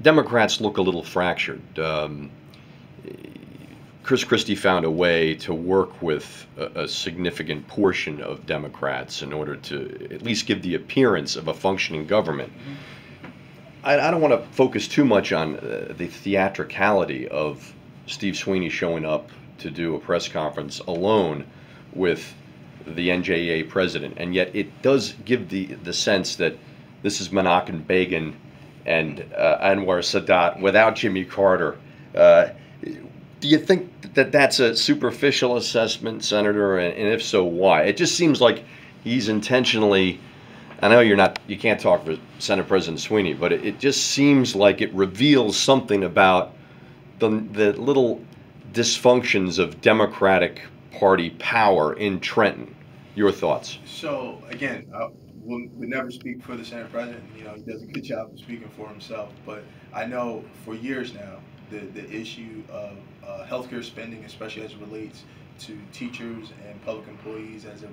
Democrats look a little fractured. Chris Christie found a way to work with a significant portion of Democrats in order to at least give the appearance of a functioning government. I don't want to focus too much on the theatricality of Steve Sweeney showing up to do a press conference alone with the NJEA president, and yet it does give the sense that this is Menachem Begin and Anwar Sadat without Jimmy Carter. Do you think that that's a superficial assessment, Senator? And if so, why? It just seems like he's intentionally. I know you can't talk for Senate President Sweeney, but it just seems like it reveals something about the little dysfunctions of Democratic Party power in Trenton. Your thoughts? So again, I would never speak for the Senate President. You know, he does a good job of speaking for himself. But I know for years now the issue of healthcare spending, especially as it relates to teachers and public employees, as it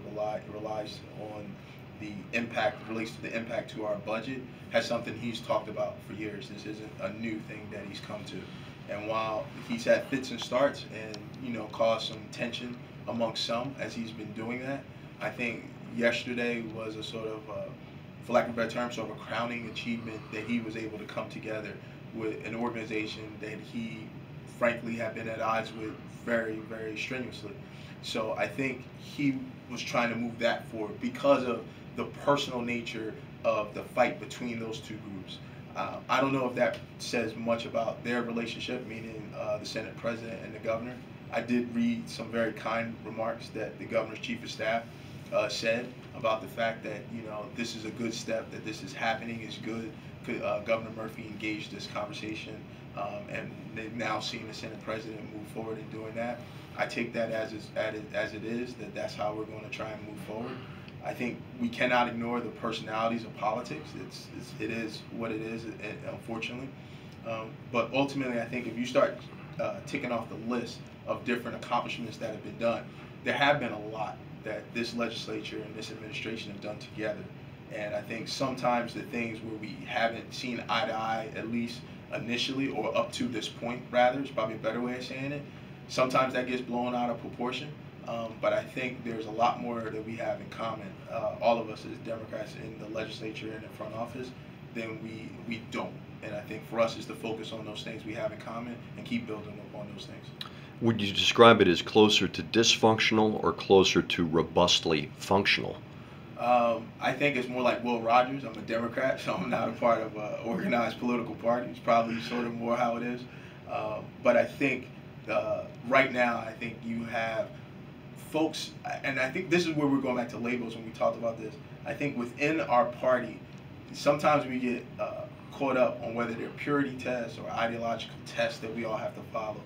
relies on the impact, relates to the impact to our budget, has something he's talked about for years. This isn't a new thing that he's come to. And while he's had fits and starts and, you know, caused some tension amongst some as he's been doing that, I think yesterday was a sort of, for lack of a better term, sort of a crowning achievement that he was able to come together with an organization that he frankly had been at odds with very, very strenuously. So I think he was trying to move that forward because of the personal nature of the fight between those two groups. I don't know if that says much about their relationship, meaning the Senate President and the governor. I did read some very kind remarks that the governor's chief of staff said about the fact that, you know, this is a good step, that this is happening, is good. Governor Murphy engaged this conversation, and they've now seen the Senate President move forward in doing that. I take that as it is, that's how we're going to try and move forward. I think we cannot ignore the personalities of politics. It is what it is, unfortunately. But ultimately, I think if you start ticking off the list of different accomplishments that have been done, there have been a lot that this legislature and this administration have done together. And I think sometimes the things where we haven't seen eye to eye, at least initially, or up to this point, rather, is probably a better way of saying it. Sometimes that gets blown out of proportion. But I think there's a lot more that we have in common, all of us as Democrats in the legislature and in the front office, than we don't. And I think for us is to focus on those things we have in common and keep building upon those things. Would you describe it as closer to dysfunctional or closer to robustly functional? I think it's more like Will Rogers. I'm a Democrat, so I'm not a part of an organized political party. It's probably sort of more how it is. But I think right now, I think you have folks, and I think this is where we're going back to labels when we talked about this. I think within our party, sometimes we get caught up on whether they're purity tests or ideological tests that we all have to follow.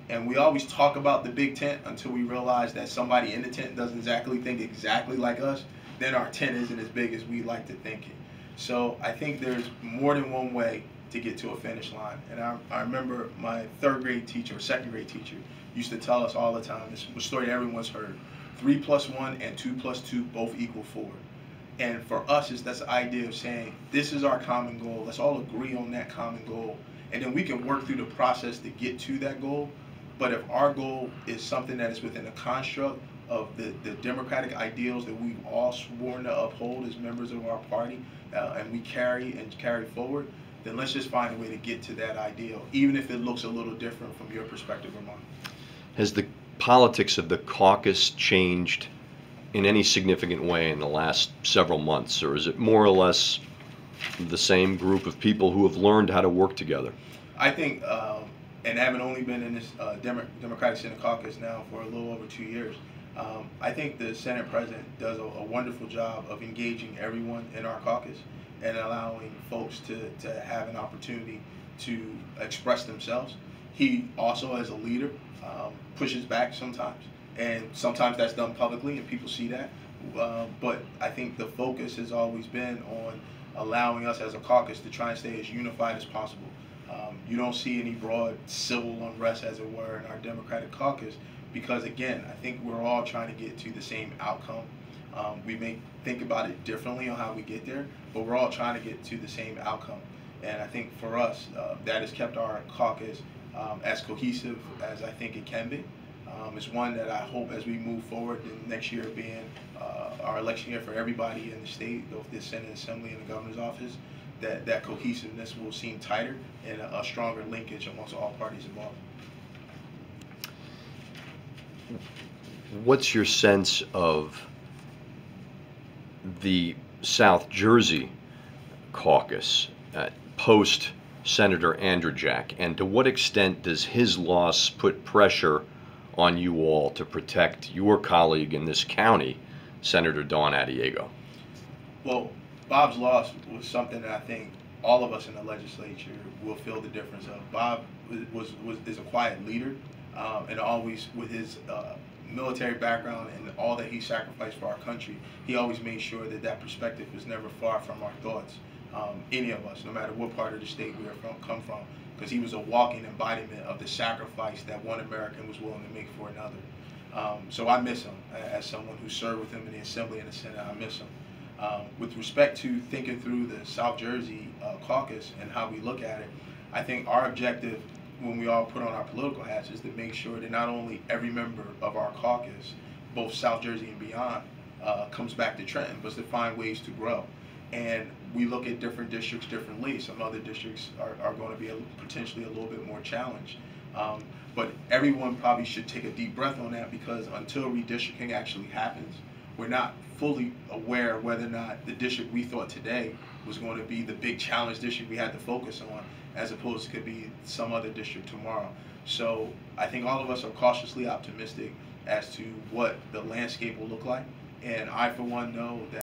And we always talk about the big tent until we realize that somebody in the tent doesn't exactly think exactly like us. Then our tent isn't as big as we like to think it. So I think there's more than one way to get to a finish line. And I remember my third grade teacher or second grade teacher used to tell us all the time, this was a story everyone's heard, 3 + 1 and 2 + 2 both equal 4. And for us, that's the idea of saying, this is our common goal. Let's all agree on that common goal. And then we can work through the process to get to that goal. But if our goal is something that is within the construct of the democratic ideals that we've all sworn to uphold as members of our party, and we carry forward, then let's just find a way to get to that ideal, even if it looks a little different from your perspective or mine. Has the politics of the caucus changed in any significant way in the last several months, or is it more or less the same group of people who have learned how to work together? I think, and having only been in this Democratic Senate caucus now for a little over 2 years, I think the Senate President does a wonderful job of engaging everyone in our caucus and allowing folks to have an opportunity to express themselves. He also, as a leader, pushes back sometimes, and sometimes that's done publicly and people see that. But I think the focus has always been on allowing us as a caucus to try and stay as unified as possible. You don't see any broad civil unrest, as it were, in our Democratic caucus because, again, I think we're all trying to get to the same outcome. We may think about it differently on how we get there, but we're all trying to get to the same outcome. And I think for us, that has kept our caucus as cohesive as I think it can be. It's one that I hope as we move forward, in next year being our election year for everybody in the state, both the Senate Assembly and the governor's office, that cohesiveness will seem tighter and a stronger linkage amongst all parties involved. What's your sense of the South Jersey caucus post Senator Andrzejak, and to what extent does his loss put pressure on you all to protect your colleague in this county, Senator Dawn Addiego? Well, Bob's loss was something that I think all of us in the legislature will feel the difference of. Bob is a quiet leader, and always with his military background and all that he sacrificed for our country, he always made sure that that perspective was never far from our thoughts. Any of us, no matter what part of the state we come from, because he was a walking embodiment of the sacrifice that one American was willing to make for another. So I miss him as someone who served with him in the Assembly and the Senate. I miss him. With respect to thinking through the South Jersey caucus and how we look at it, I think our objective when we all put on our political hats is to make sure that not only every member of our caucus, both South Jersey and beyond, comes back to Trenton, but to find ways to grow. And we look at different districts differently. Some other districts are going to be potentially a little bit more challenged. But everyone probably should take a deep breath on that, because until redistricting actually happens, we're not fully aware of whether or not the district we thought today was going to be the big challenge district we had to focus on, as opposed to could be some other district tomorrow. So I think all of us are cautiously optimistic as to what the landscape will look like. And I, for one, know that